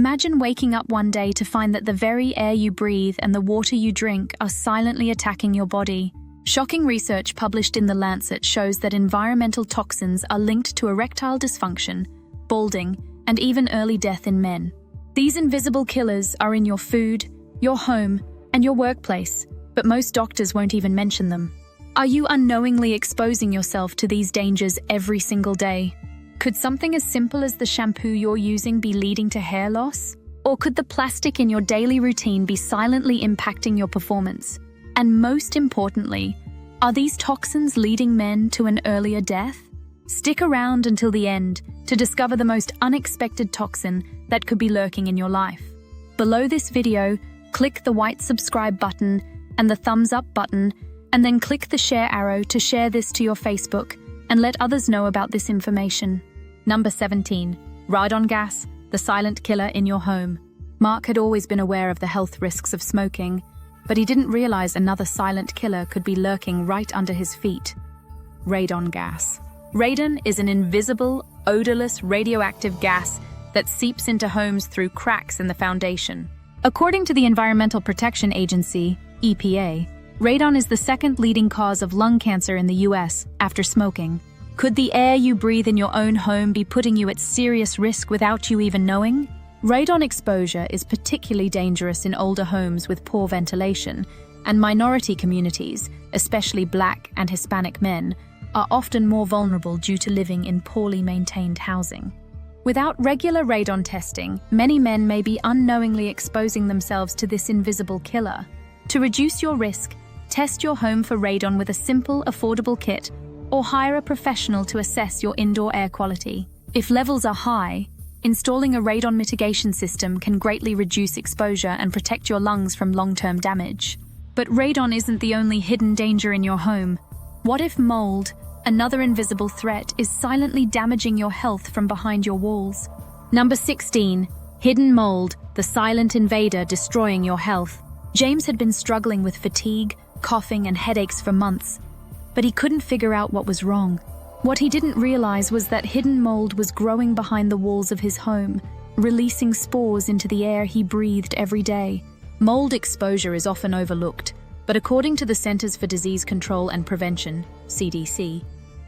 Imagine waking up one day to find that the very air you breathe and the water you drink are silently attacking your body. Shocking research published in the Lancet shows that environmental toxins are linked to erectile dysfunction, balding, and even early death in men. These invisible killers are in your food, your home, and your workplace, but most doctors won't even mention them. Are you unknowingly exposing yourself to these dangers every single day? Could something as simple as the shampoo you're using be leading to hair loss? Or could the plastic in your daily routine be silently impacting your performance? And most importantly, are these toxins leading men to an earlier death? Stick around until the end to discover the most unexpected toxin that could be lurking in your life. Below this video, click the white subscribe button and the thumbs up button, and then click the share arrow to share this to your Facebook and let others know about this information. Number 17. Radon gas, the silent killer in your home. Mark had always been aware of the health risks of smoking, but he didn't realize another silent killer could be lurking right under his feet. Radon gas. Radon is an invisible, odorless, radioactive gas that seeps into homes through cracks in the foundation. According to the Environmental Protection Agency, EPA, radon is the second leading cause of lung cancer in the US after smoking. Could the air you breathe in your own home be putting you at serious risk without you even knowing? Radon exposure is particularly dangerous in older homes with poor ventilation, and minority communities, especially Black and Hispanic men, are often more vulnerable due to living in poorly maintained housing. Without regular radon testing, many men may be unknowingly exposing themselves to this invisible killer. To reduce your risk, test your home for radon with a simple, affordable kit, or hire a professional to assess your indoor air quality. If levels are high, installing a radon mitigation system can greatly reduce exposure and protect your lungs from long-term damage. But radon isn't the only hidden danger in your home. What if mold, another invisible threat, is silently damaging your health from behind your walls? Number 16. Hidden mold, the silent invader destroying your health. James had been struggling with fatigue, coughing, and headaches for months, but he couldn't figure out what was wrong. What he didn't realize was that hidden mold was growing behind the walls of his home, releasing spores into the air he breathed every day. Mold exposure is often overlooked, but according to the Centers for Disease Control and Prevention, CDC,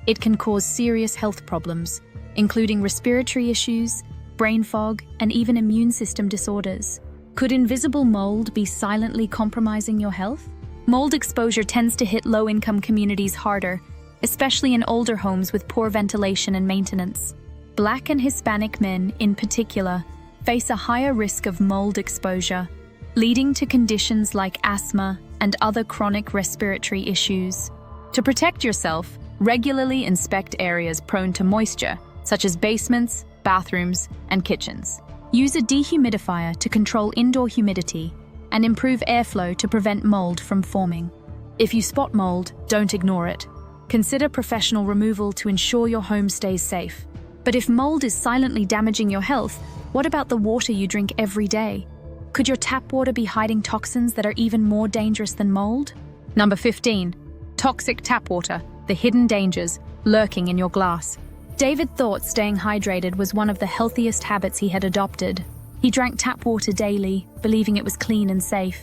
it can cause serious health problems, including respiratory issues, brain fog, and even immune system disorders. Could invisible mold be silently compromising your health? Mold exposure tends to hit low-income communities harder, especially in older homes with poor ventilation and maintenance. Black and Hispanic men, in particular, face a higher risk of mold exposure, leading to conditions like asthma and other chronic respiratory issues. To protect yourself, regularly inspect areas prone to moisture, such as basements, bathrooms, and kitchens. Use a dehumidifier to control indoor humidity and improve airflow to prevent mold from forming. If you spot mold, don't ignore it. Consider professional removal to ensure your home stays safe. But if mold is silently damaging your health, what about the water you drink every day? Could your tap water be hiding toxins that are even more dangerous than mold? Number 15. Toxic tap water, the hidden dangers lurking in your glass. David thought staying hydrated was one of the healthiest habits he had adopted. He drank tap water daily, believing it was clean and safe.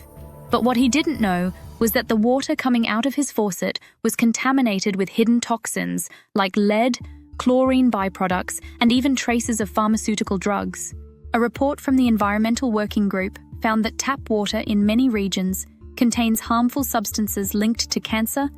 But what he didn't know was that the water coming out of his faucet was contaminated with hidden toxins like lead, chlorine byproducts, and even traces of pharmaceutical drugs. A report from the Environmental Working Group found that tap water in many regions contains harmful substances linked to cancer,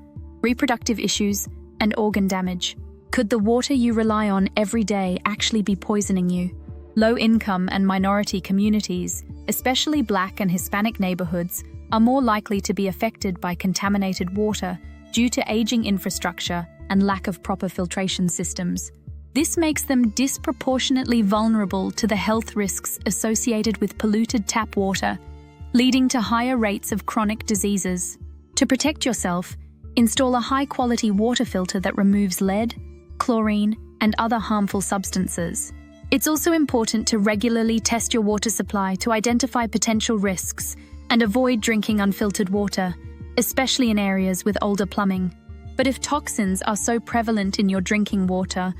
reproductive issues, and organ damage. Could the water you rely on every day actually be poisoning you? Low-income and minority communities, especially Black and Hispanic neighborhoods, are more likely to be affected by contaminated water due to aging infrastructure and lack of proper filtration systems. This makes them disproportionately vulnerable to the health risks associated with polluted tap water, leading to higher rates of chronic diseases. To protect yourself, install a high-quality water filter that removes lead, chlorine, and other harmful substances. It's also important to regularly test your water supply to identify potential risks and avoid drinking unfiltered water, especially in areas with older plumbing. But if toxins are so prevalent in your drinking water,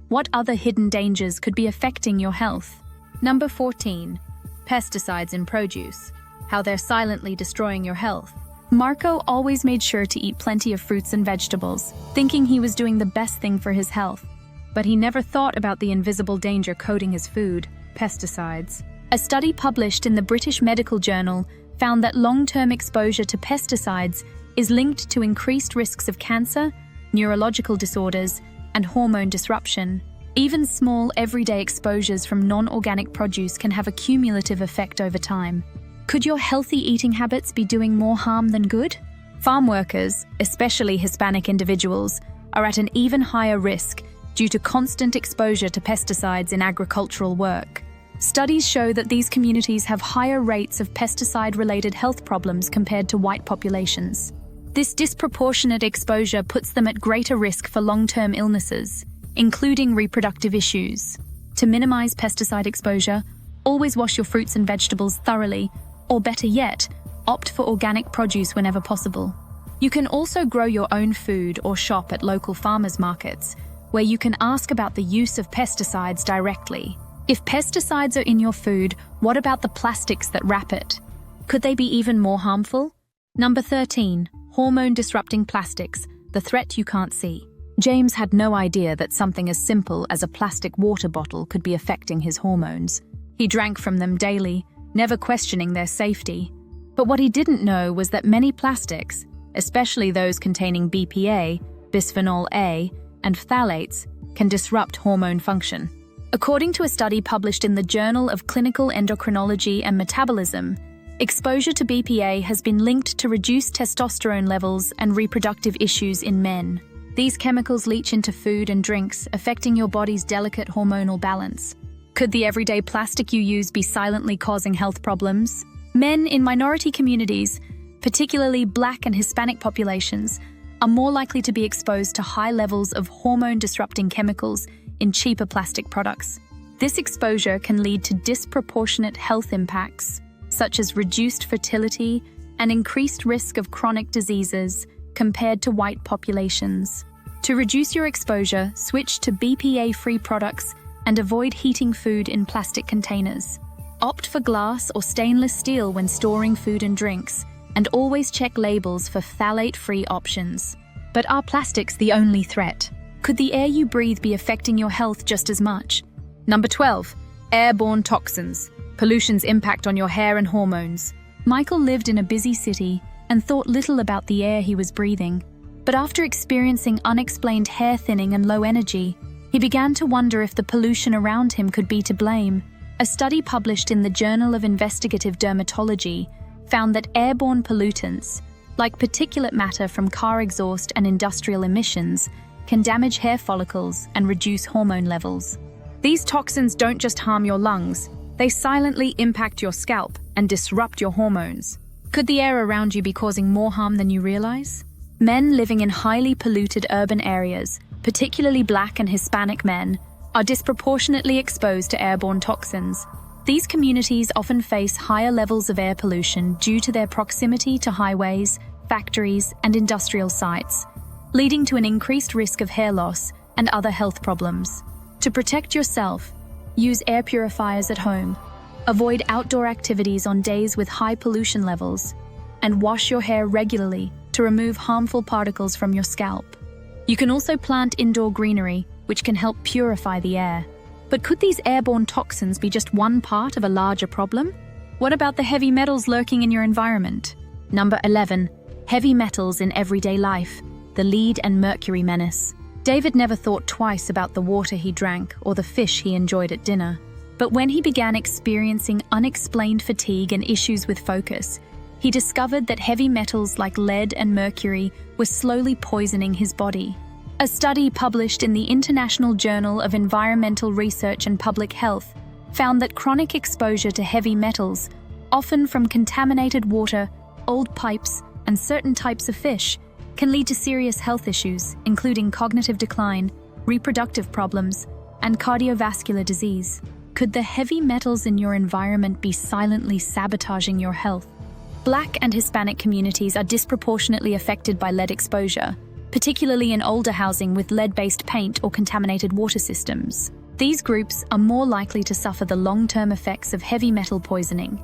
what other hidden dangers could be affecting your health? Number 14. Pesticides in Produce, how they're silently destroying your health. Marco always made sure to eat plenty of fruits and vegetables, thinking he was doing the best thing for his health. But he never thought about the invisible danger coating his food: pesticides. A study published in the British Medical Journal found that long-term exposure to pesticides is linked to increased risks of cancer, neurological disorders, and hormone disruption. Even small, everyday exposures from non-organic produce can have a cumulative effect over time. Could your healthy eating habits be doing more harm than good? Farm workers, especially Hispanic individuals, are at an even higher risk due to constant exposure to pesticides in agricultural work. Studies show that these communities have higher rates of pesticide-related health problems compared to white populations. This disproportionate exposure puts them at greater risk for long-term illnesses, including reproductive issues. To minimize pesticide exposure, always wash your fruits and vegetables thoroughly, or better yet, opt for organic produce whenever possible. You can also grow your own food or shop at local farmers markets, where you can ask about the use of pesticides directly. If pesticides are in your food, what about the plastics that wrap it? Could they be even more harmful? Number 13. Hormone-disrupting plastics, the threat you can't see. James had no idea that something as simple as a plastic water bottle could be affecting his hormones. He drank from them daily, never questioning their safety. But what he didn't know was that many plastics, especially those containing BPA, bisphenol A, and phthalates, can disrupt hormone function. According to a study published in the Journal of Clinical Endocrinology and Metabolism, exposure to BPA has been linked to reduced testosterone levels and reproductive issues in men. These chemicals leach into food and drinks, affecting your body's delicate hormonal balance. Could the everyday plastic you use be silently causing health problems? Men in minority communities, particularly Black and Hispanic populations, are more likely to be exposed to high levels of hormone-disrupting chemicals in cheaper plastic products. This exposure can lead to disproportionate health impacts, such as reduced fertility and increased risk of chronic diseases compared to white populations. To reduce your exposure, switch to BPA-free products and avoid heating food in plastic containers. Opt for glass or stainless steel when storing food and drinks, and always check labels for phthalate-free options. But are plastics the only threat? Could the air you breathe be affecting your health just as much? Number 12. Airborne toxins. Pollution's impact on your hair and hormones. Michael lived in a busy city and thought little about the air he was breathing. But after experiencing unexplained hair thinning and low energy, he began to wonder if the pollution around him could be to blame. A study published in the Journal of Investigative Dermatology found that airborne pollutants, like particulate matter from car exhaust and industrial emissions, can damage hair follicles and reduce hormone levels. These toxins don't just harm your lungs, they silently impact your scalp and disrupt your hormones. Could the air around you be causing more harm than you realize? Men living in highly polluted urban areas, particularly Black and Hispanic men, are disproportionately exposed to airborne toxins. These communities often face higher levels of air pollution due to their proximity to highways, factories, and industrial sites, leading to an increased risk of hair loss and other health problems. To protect yourself, use air purifiers at home. Avoid outdoor activities on days with high pollution levels, and wash your hair regularly to remove harmful particles from your scalp. You can also plant indoor greenery, which can help purify the air. But could these airborne toxins be just one part of a larger problem? What about the heavy metals lurking in your environment? Number 11. Heavy metals in everyday life, the lead and mercury menace. David never thought twice about the water he drank or the fish he enjoyed at dinner. But when he began experiencing unexplained fatigue and issues with focus, he discovered that heavy metals like lead and mercury were slowly poisoning his body. A study published in the International Journal of Environmental Research and Public Health found that chronic exposure to heavy metals, often from contaminated water, old pipes, and certain types of fish, can lead to serious health issues, including cognitive decline, reproductive problems, and cardiovascular disease. Could the heavy metals in your environment be silently sabotaging your health? Black and Hispanic communities are disproportionately affected by lead exposure, particularly in older housing with lead-based paint or contaminated water systems. These groups are more likely to suffer the long-term effects of heavy metal poisoning,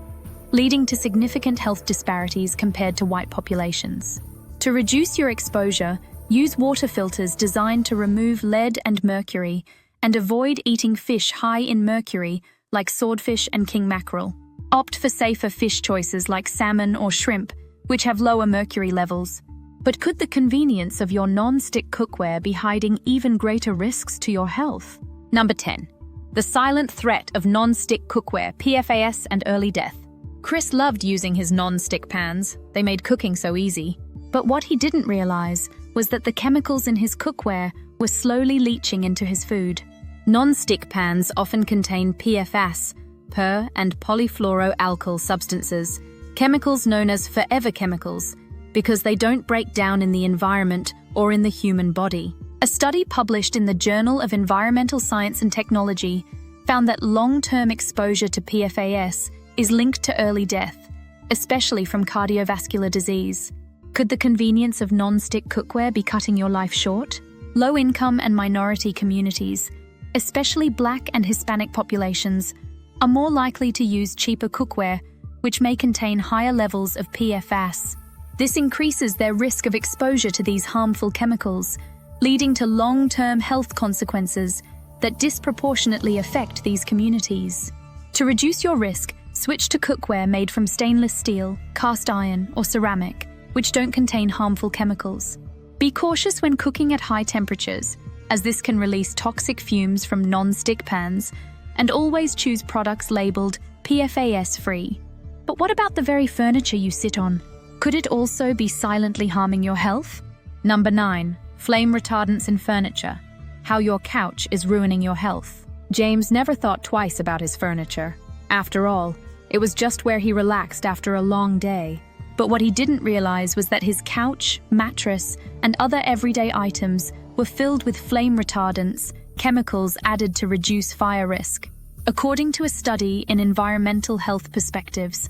leading to significant health disparities compared to white populations. To reduce your exposure, use water filters designed to remove lead and mercury, and avoid eating fish high in mercury like swordfish and king mackerel. Opt for safer fish choices like salmon or shrimp, which have lower mercury levels. But could the convenience of your non-stick cookware be hiding even greater risks to your health? Number 10. The silent threat of non-stick cookware, PFAS and early death. Chris loved using his non-stick pans. They made cooking so easy. But what he didn't realize was that the chemicals in his cookware were slowly leaching into his food. Non-stick pans often contain PFAS, per- and polyfluoroalkyl substances, chemicals known as forever chemicals, because they don't break down in the environment or in the human body. A study published in the Journal of Environmental Science and Technology found that long-term exposure to PFAS is linked to early death, especially from cardiovascular disease. Could the convenience of non-stick cookware be cutting your life short? Low-income and minority communities, especially Black and Hispanic populations, are more likely to use cheaper cookware, which may contain higher levels of PFAS. This increases their risk of exposure to these harmful chemicals, leading to long-term health consequences that disproportionately affect these communities. To reduce your risk, switch to cookware made from stainless steel, cast iron, or ceramic, which don't contain harmful chemicals. Be cautious when cooking at high temperatures, as this can release toxic fumes from non-stick pans, and always choose products labeled PFAS-free. But what about the very furniture you sit on? Could it also be silently harming your health? Number 9. Flame retardants in furniture. How your couch is ruining your health. James never thought twice about his furniture. After all, it was just where he relaxed after a long day. But what he didn't realize was that his couch, mattress, and other everyday items were filled with flame retardants, chemicals added to reduce fire risk. According to a study in Environmental Health Perspectives,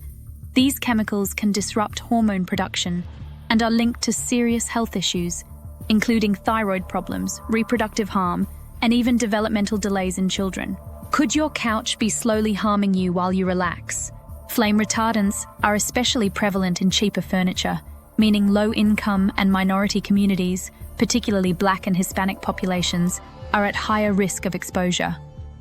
these chemicals can disrupt hormone production and are linked to serious health issues, including thyroid problems, reproductive harm, and even developmental delays in children. Could your couch be slowly harming you while you relax? Flame retardants are especially prevalent in cheaper furniture, meaning low-income and minority communities, particularly Black and Hispanic populations, are at higher risk of exposure.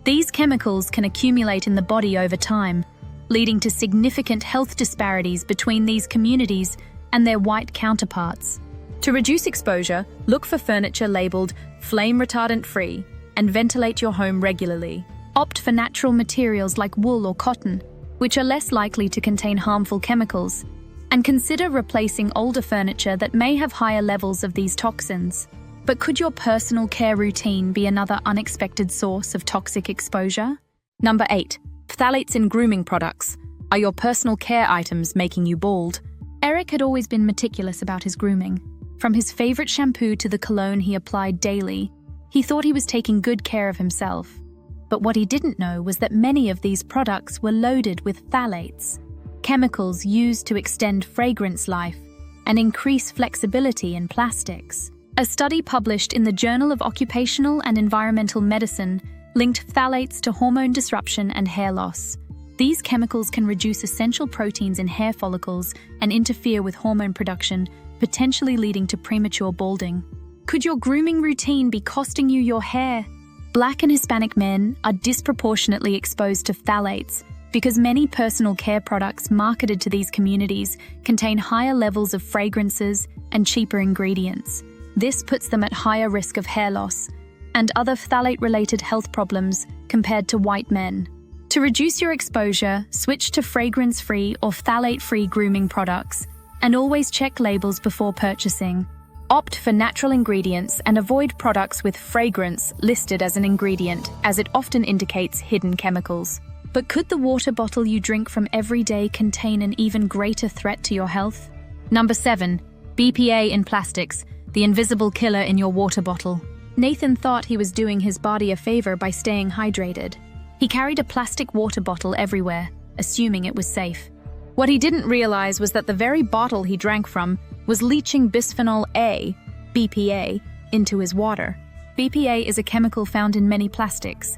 These chemicals can accumulate in the body over time, leading to significant health disparities between these communities and their white counterparts. To reduce exposure, look for furniture labeled flame retardant free and ventilate your home regularly. Opt for natural materials like wool or cotton, which are less likely to contain harmful chemicals, and consider replacing older furniture that may have higher levels of these toxins. But could your personal care routine be another unexpected source of toxic exposure? Number 8. Phthalates in grooming products. Are your personal care items making you bald? Eric had always been meticulous about his grooming. From his favorite shampoo to the cologne he applied daily, he thought he was taking good care of himself. But what he didn't know was that many of these products were loaded with phthalates, chemicals used to extend fragrance life and increase flexibility in plastics. A study published in the Journal of Occupational and Environmental Medicine linked phthalates to hormone disruption and hair loss. These chemicals can reduce essential proteins in hair follicles and interfere with hormone production, potentially leading to premature balding. Could your grooming routine be costing you your hair? Black and Hispanic men are disproportionately exposed to phthalates because many personal care products marketed to these communities contain higher levels of fragrances and cheaper ingredients. This puts them at higher risk of hair loss and other phthalate-related health problems compared to white men. To reduce your exposure, switch to fragrance-free or phthalate-free grooming products, and always check labels before purchasing. Opt for natural ingredients and avoid products with fragrance listed as an ingredient, as it often indicates hidden chemicals. But could the water bottle you drink from every day contain an even greater threat to your health? Number 7. BPA in plastics, the invisible killer in your water bottle. Nathan thought he was doing his body a favor by staying hydrated. He carried a plastic water bottle everywhere, assuming it was safe. What he didn't realize was that the very bottle he drank from was leaching bisphenol A, BPA, into his water. BPA is a chemical found in many plastics.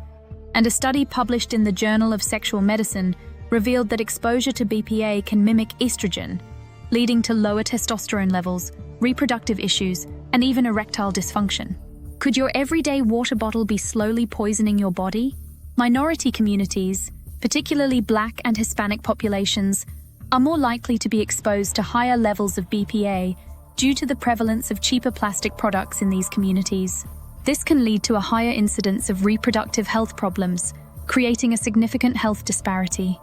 And a study published in the Journal of Sexual Medicine revealed that exposure to BPA can mimic estrogen, leading to lower testosterone levels, reproductive issues, and even erectile dysfunction. Could your everyday water bottle be slowly poisoning your body? Minority communities, particularly Black and Hispanic populations, are more likely to be exposed to higher levels of BPA due to the prevalence of cheaper plastic products in these communities. This can lead to a higher incidence of reproductive health problems, creating a significant health disparity.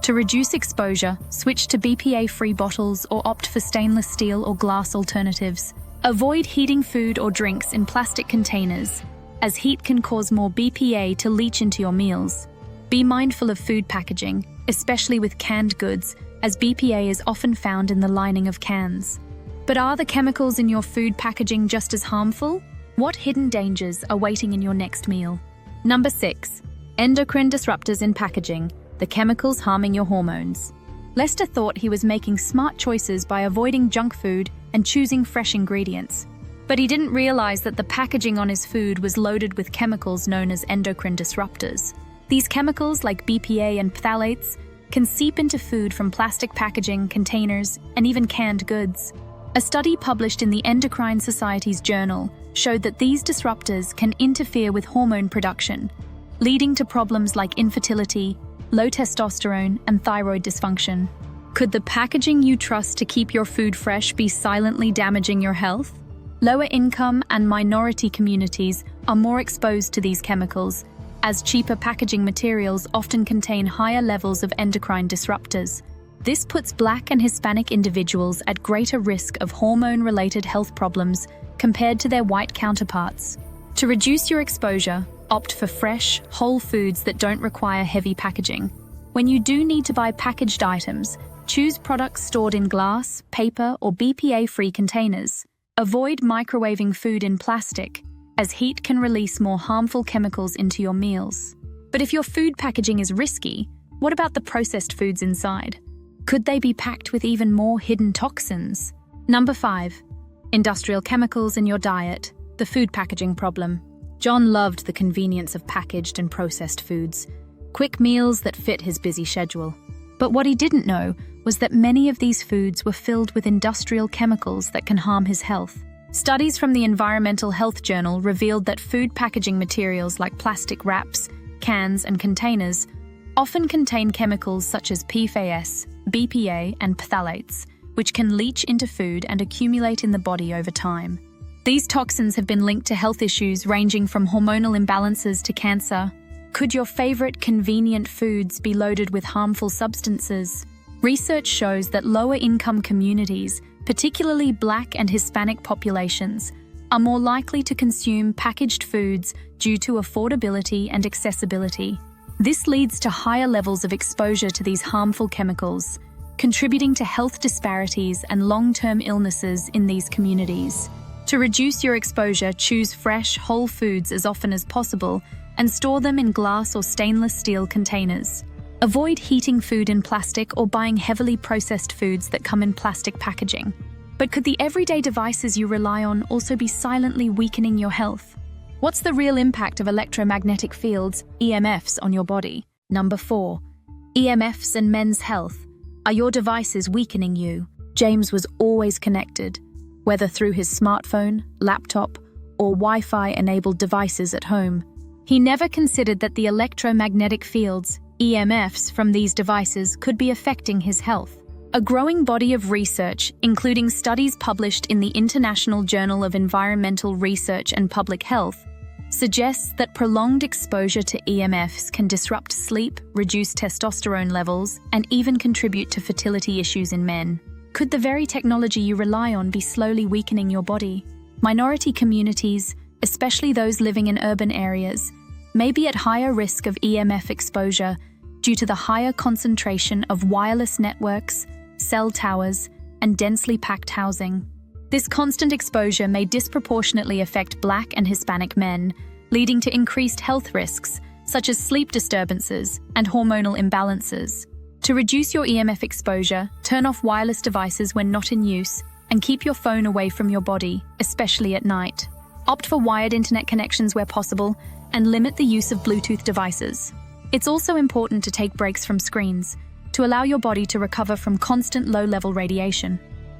To reduce exposure, switch to BPA-free bottles or opt for stainless steel or glass alternatives. Avoid heating food or drinks in plastic containers, as heat can cause more BPA to leach into your meals. Be mindful of food packaging, especially with canned goods, as BPA is often found in the lining of cans. But are the chemicals in your food packaging just as harmful? What hidden dangers are waiting in your next meal? Number 6. Endocrine disruptors in packaging, the chemicals harming your hormones. Lester thought he was making smart choices by avoiding junk food and choosing fresh ingredients. But he didn't realize that the packaging on his food was loaded with chemicals known as endocrine disruptors. These chemicals, like BPA and phthalates, can seep into food from plastic packaging, containers, and even canned goods. A study published in the Endocrine Society's journal showed that these disruptors can interfere with hormone production, leading to problems like infertility, low testosterone, and thyroid dysfunction. Could the packaging you trust to keep your food fresh be silently damaging your health? Lower income and minority communities are more exposed to these chemicals, as cheaper packaging materials often contain higher levels of endocrine disruptors. This puts Black and Hispanic individuals at greater risk of hormone-related health problems compared to their white counterparts. To reduce your exposure, opt for fresh, whole foods that don't require heavy packaging. When you do need to buy packaged items, choose products stored in glass, paper, or BPA-free containers. Avoid microwaving food in plastic, as heat can release more harmful chemicals into your meals. But if your food packaging is risky, what about the processed foods inside? Could they be packed with even more hidden toxins? Number 5. Industrial chemicals in your diet, the food packaging problem. John loved the convenience of packaged and processed foods, quick meals that fit his busy schedule. But what he didn't know was that many of these foods were filled with industrial chemicals that can harm his health. Studies from the Environmental Health Journal revealed that food packaging materials like plastic wraps, cans, and containers often contain chemicals such as PFAS, BPA, and phthalates, which can leach into food and accumulate in the body over time. These toxins have been linked to health issues ranging from hormonal imbalances to cancer. Could your favorite convenient foods be loaded with harmful substances? Research shows that lower-income communities, particularly Black and Hispanic populations, are more likely to consume packaged foods due to affordability and accessibility. This leads to higher levels of exposure to these harmful chemicals, contributing to health disparities and long-term illnesses in these communities. To reduce your exposure, choose fresh, whole foods as often as possible and store them in glass or stainless steel containers. Avoid heating food in plastic or buying heavily processed foods that come in plastic packaging. But could the everyday devices you rely on also be silently weakening your health? What's the real impact of electromagnetic fields, EMFs, on your body? Number 4. EMFs and men's health. Are your devices weakening you? James was always connected, whether through his smartphone, laptop, or Wi-Fi-enabled devices at home. He never considered that the electromagnetic fields, EMFs, from these devices could be affecting his health. A growing body of research, including studies published in the International Journal of Environmental Research and Public Health, suggests that prolonged exposure to EMFs can disrupt sleep, reduce testosterone levels, and even contribute to fertility issues in men. Could the very technology you rely on be slowly weakening your body? Minority communities, especially those living in urban areas, may be at higher risk of EMF exposure due to the higher concentration of wireless networks, cell towers, and densely packed housing. This constant exposure may disproportionately affect Black and Hispanic men, leading to increased health risks, such as sleep disturbances and hormonal imbalances. To reduce your EMF exposure, turn off wireless devices when not in use, and keep your phone away from your body, especially at night. Opt for wired internet connections where possible, and limit the use of Bluetooth devices. It's also important to take breaks from screens to allow your body to recover from constant low-level radiation.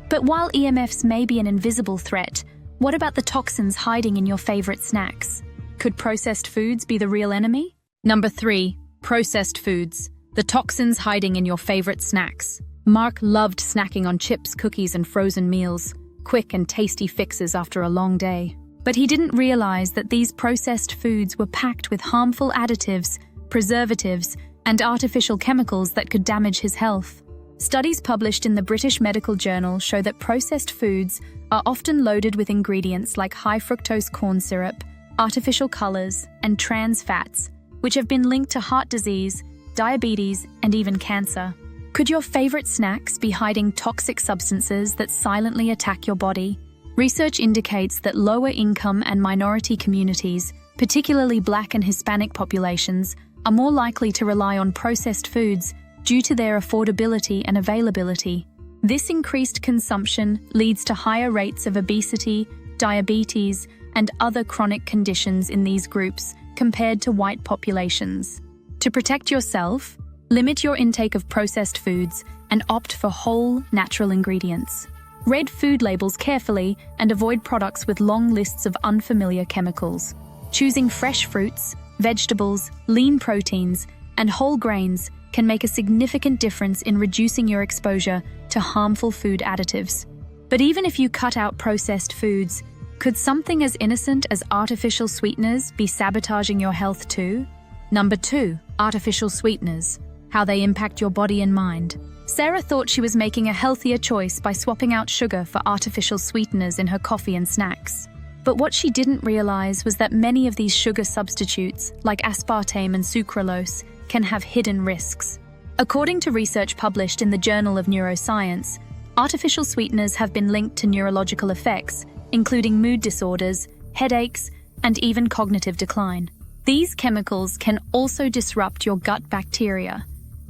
But while EMFs may be an invisible threat, what about the toxins hiding in your favorite snacks? Could processed foods be the real enemy? Number 3. Processed foods. The toxins hiding in your favorite snacks. Mark loved snacking on chips, cookies, and frozen meals, quick and tasty fixes after a long day. But he didn't realize that these processed foods were packed with harmful additives, preservatives, and artificial chemicals that could damage his health. Studies published in the British Medical Journal show that processed foods are often loaded with ingredients like high-fructose corn syrup, artificial colors, and trans fats, which have been linked to heart disease, diabetes, and even cancer. Could your favorite snacks be hiding toxic substances that silently attack your body? Research indicates that lower-income and minority communities, particularly Black and Hispanic populations, are more likely to rely on processed foods due to their affordability and availability. This increased consumption leads to higher rates of obesity, diabetes, and other chronic conditions in these groups compared to white populations. To protect yourself, limit your intake of processed foods and opt for whole, natural ingredients. Read food labels carefully and avoid products with long lists of unfamiliar chemicals. Choosing fresh fruits, vegetables, lean proteins, and whole grains can make a significant difference in reducing your exposure to harmful food additives. But even if you cut out processed foods, could something as innocent as artificial sweeteners be sabotaging your health too? Number 2. Artificial sweeteners. How they impact your body and mind. Sarah thought she was making a healthier choice by swapping out sugar for artificial sweeteners in her coffee and snacks. But what she didn't realize was that many of these sugar substitutes, like aspartame and sucralose, can have hidden risks. According to research published in the Journal of Neuroscience, artificial sweeteners have been linked to neurological effects, including mood disorders, headaches, and even cognitive decline. These chemicals can also disrupt your gut bacteria,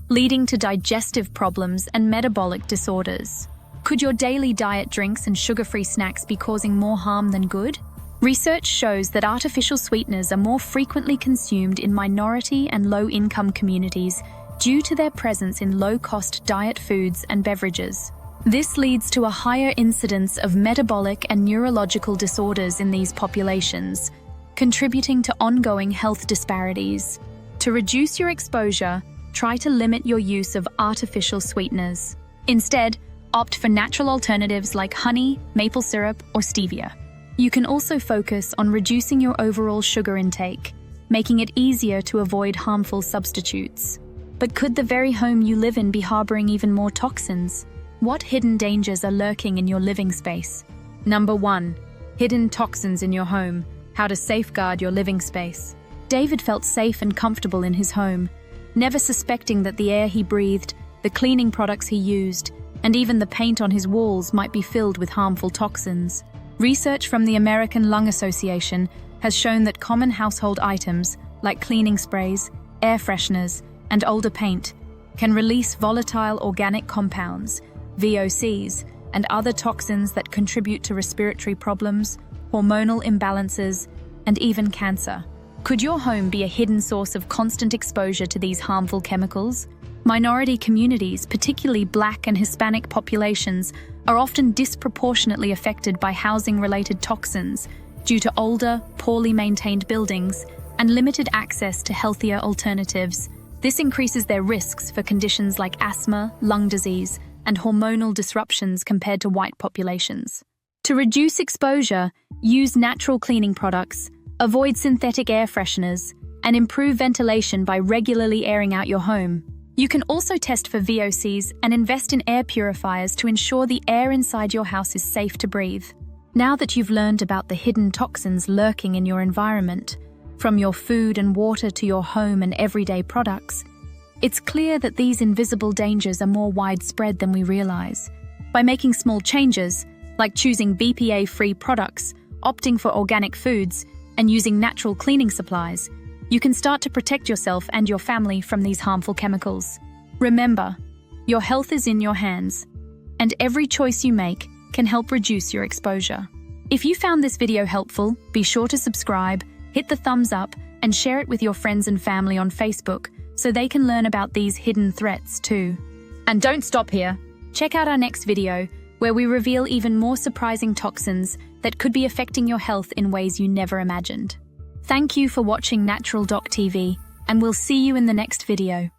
leading to digestive problems and metabolic disorders. Could your daily diet drinks and sugar-free snacks be causing more harm than good? Research shows that artificial sweeteners are more frequently consumed in minority and low-income communities due to their presence in low-cost diet foods and beverages. This leads to a higher incidence of metabolic and neurological disorders in these populations, contributing to ongoing health disparities. To reduce your exposure, try to limit your use of artificial sweeteners. Instead, opt for natural alternatives like honey, maple syrup, or stevia. You can also focus on reducing your overall sugar intake, making it easier to avoid harmful substitutes. But could the very home you live in be harboring even more toxins? What hidden dangers are lurking in your living space? Number 1. Hidden toxins in your home. How to safeguard your living space. David felt safe and comfortable in his home, never suspecting that the air he breathed, the cleaning products he used, and even the paint on his walls might be filled with harmful toxins. Research from the American Lung Association has shown that common household items, like cleaning sprays, air fresheners, and older paint, can release volatile organic compounds, VOCs, and other toxins that contribute to respiratory problems, hormonal imbalances, and even cancer. Could your home be a hidden source of constant exposure to these harmful chemicals? Minority communities, particularly Black and Hispanic populations, are often disproportionately affected by housing-related toxins due to older, poorly maintained buildings and limited access to healthier alternatives. This increases their risks for conditions like asthma, lung disease, and hormonal disruptions compared to white populations. To reduce exposure, use natural cleaning products, avoid synthetic air fresheners, and improve ventilation by regularly airing out your home. You can also test for VOCs and invest in air purifiers to ensure the air inside your house is safe to breathe. Now that you've learned about the hidden toxins lurking in your environment, from your food and water to your home and everyday products, it's clear that these invisible dangers are more widespread than we realize. By making small changes, like choosing BPA-free products, opting for organic foods, and using natural cleaning supplies, you can start to protect yourself and your family from these harmful chemicals. Remember, your health is in your hands, and every choice you make can help reduce your exposure. If you found this video helpful, be sure to subscribe, Hit the thumbs up and share it with your friends and family on Facebook so they can learn about these hidden threats too. And don't stop here. Check out our next video where we reveal even more surprising toxins that could be affecting your health in ways you never imagined. Thank you for watching NATURALdocTV, and we'll see you in the next video.